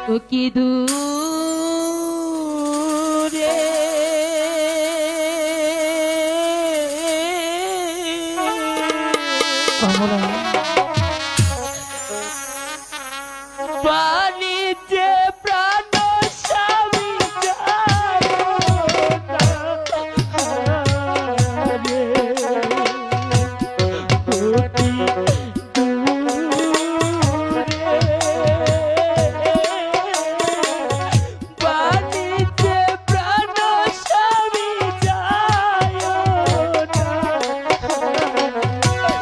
ও কি দূরে কমলা পানিতে প্রাণ স্বামী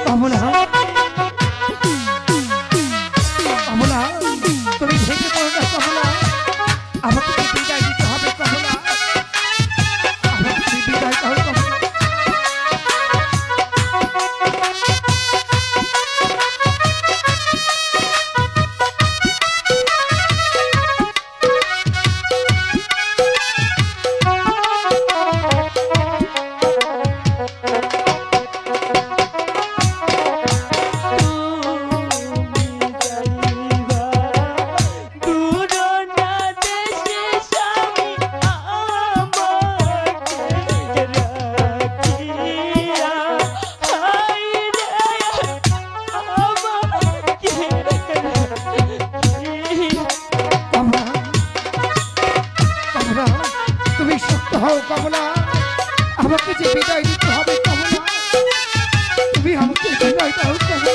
কমলা কমলা তুমি ভেঙে পড়ো না কমলা আমাকে তো বিদায় দিতে হবে কমলা আমাকে তুমি বিদায় দাও কমলা তুমি শক্ত হও কমলা আমাকে যে বিদায় দিতে হবে কমলা তুমি আমাকে বিদায় দাও কমলা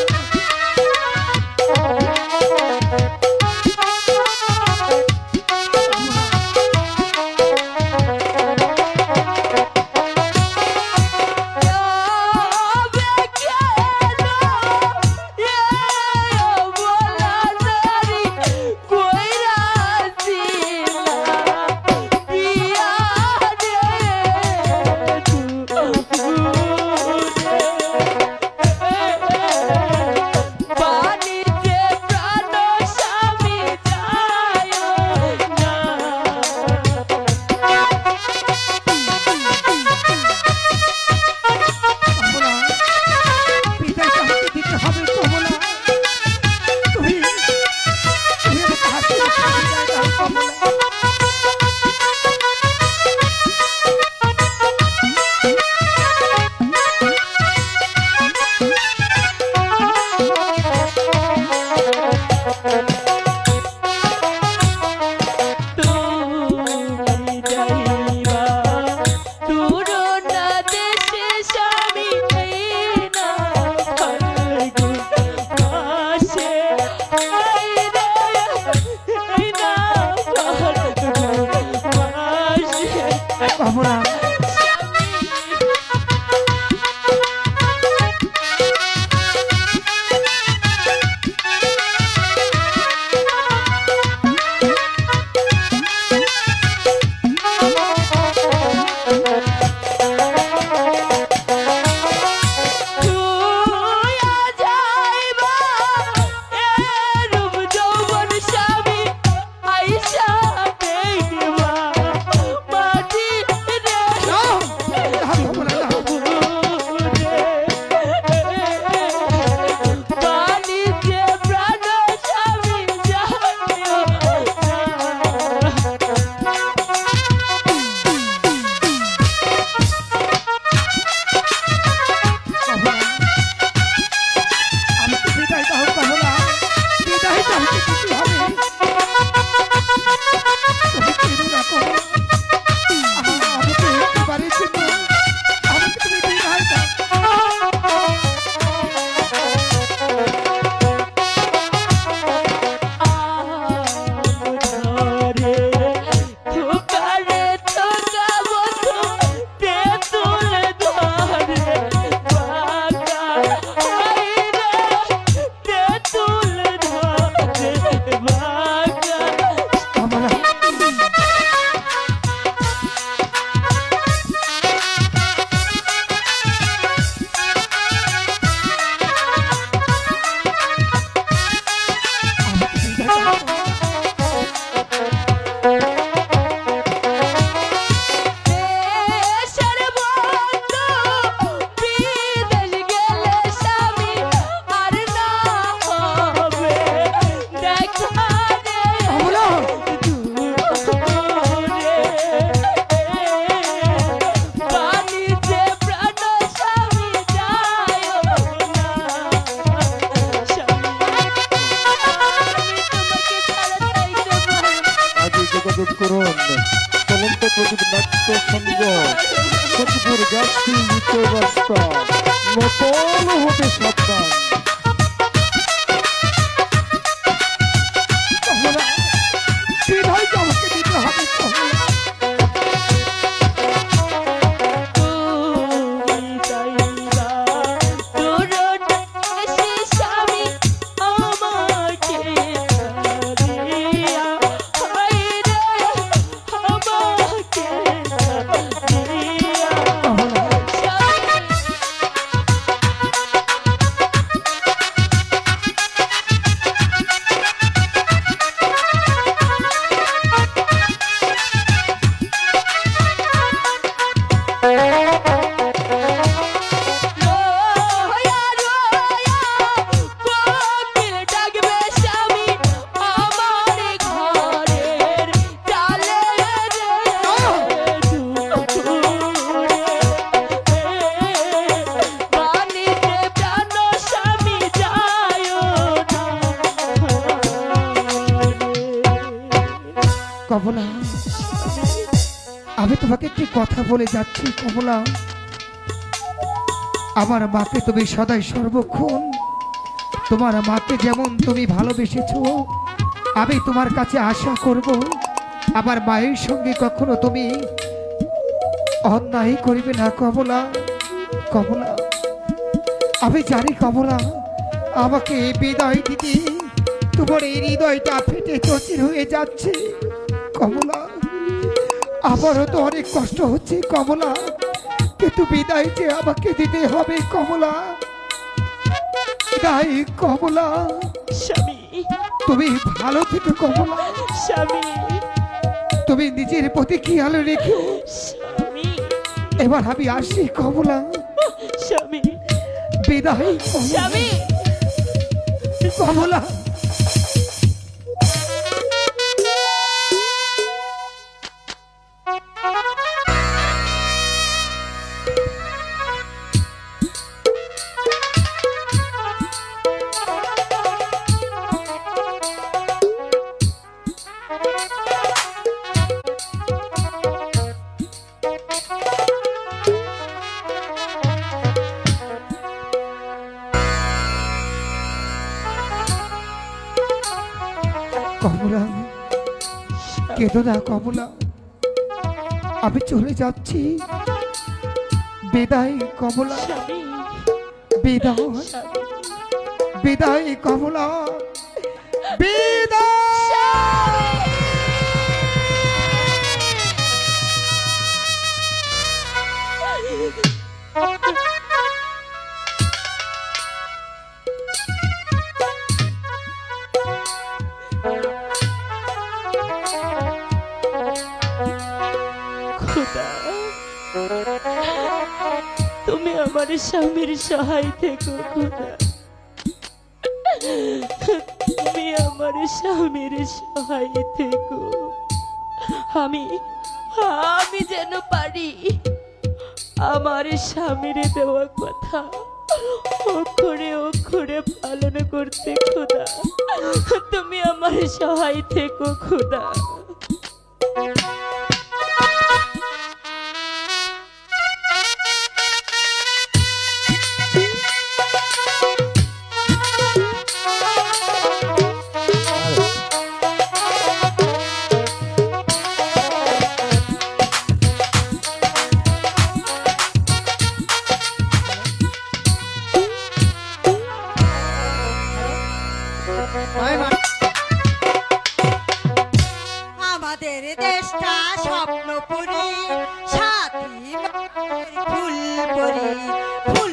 যোগাযোগ করুন চলন্ত প্রদীপ নাট্য সংঘ সচিপুর গাছটি নিচের রাস্তা নকল হতে সাবধান। কমলা বিদায়টা আমাকে দিতে হবে কমলা। কমলা আমি তোমাকে একটি কথা বলে যাচ্ছি কমলা, আমার মাকে তুমি সদাই সর্বক্ষণ তোমার মাকে যেমন তুমি ভালোবেসেছো আমি তোমার কাছে আশা করব আমার মায়ের সঙ্গে কখনো তুমি অন্যায় করবে না কমলা। কমলা আমি জানি কমলা আমাকে বিদায় দিতে তোমার এই হৃদয়টা ফেটে চচির হয়ে যাচ্ছে কমলা, আমারও তো অনেক কষ্ট হচ্ছে কমলা, কিন্তু বিদায় যে আমাকে দিতে হবে কমলা। বিদায় কমলা, স্বামী তুমি ভালো থেকো কমলা, স্বামী তুমি নিজের প্রতি খেয়াল রেখো। স্বামী এবার আমি আসি কমলা, স্বামী বিদায় কমলা। স্বামী কমলা কমলা কেঁদো না কমলা, আমি চলে যাচ্ছি, বিদায় কমলা, স্বামী বিদায় স্বামী বিদায় কমলা, বিদায়। খোদা তুমি আমার স্বামীর সহায় থেকো খোদা, তুমি আমার স্বামীর সহায় থেকো। আমি আমি যেন পারি আমার স্বামীর দেওয়া কথা অক্ষরে অক্ষরে পালন করতে খোদা, তুমি আমার সহায় থেকো খোদা। আমাদের দেশটা স্বপ্নপুরী, সাথী ফুলপুরি, ফুল